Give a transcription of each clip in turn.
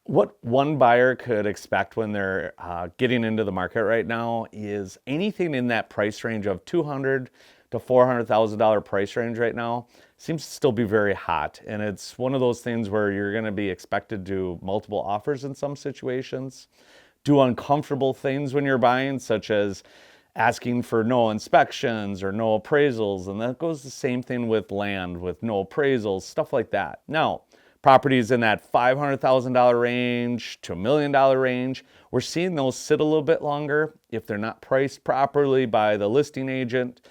What one buyer could expect when they're getting into the market right now is anything in that price range of $200,000 to $400,000 price range right now seems to still be very hot. And it's one of those things where you're going to be expected to do multiple offers in some situations, do uncomfortable things when you're buying, such as asking for no inspections or no appraisals. And that goes the same thing with land with no appraisals, stuff like that. Now, properties in that $500,000 range to $1 million range, we're seeing those sit a little bit longer. If they're not priced properly by the listing agent,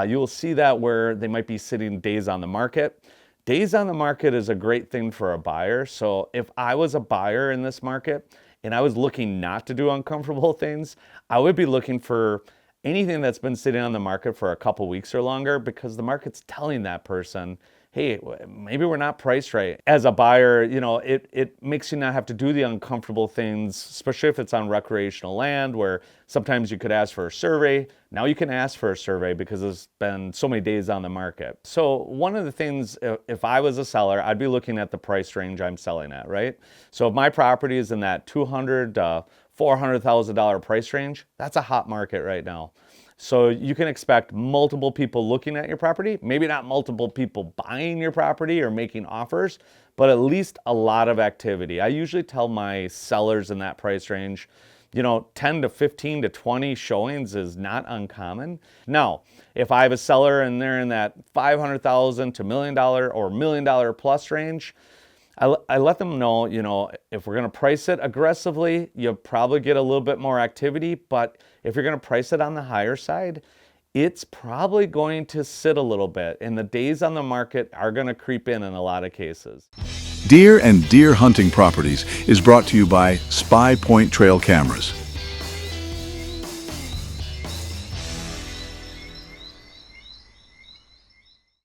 you will see that where they might be sitting days on the market. Days on the market is a great thing for a buyer. So if I was a buyer in this market and I was looking not to do uncomfortable things, I would be looking for anything that's been sitting on the market for a couple weeks or longer, because the market's telling that person, hey, maybe we're not priced right. As a buyer, it makes you not have to do the uncomfortable things, especially if it's on recreational land where sometimes you could ask for a survey. Now you can ask for a survey because it's been so many days on the market. So one of the things, if I was a seller, I'd be looking at the price range I'm selling at, right? So if my property is in that $200,000 to $400,000 price range, that's a hot market right now. So you can expect multiple people looking at your property, maybe not multiple people buying your property or making offers, but at least a lot of activity. I usually tell my sellers in that price range, 10 to 15 to 20 showings is not uncommon. Now, if I have a seller and they're in that $500,000 to $1 million or $1 million plus range, I let them know, if we're going to price it aggressively, you'll probably get a little bit more activity. But if you're going to price it on the higher side, it's probably going to sit a little bit. And the days on the market are going to creep in a lot of cases. Deer and Deer Hunting Properties is brought to you by Spy Point Trail Cameras.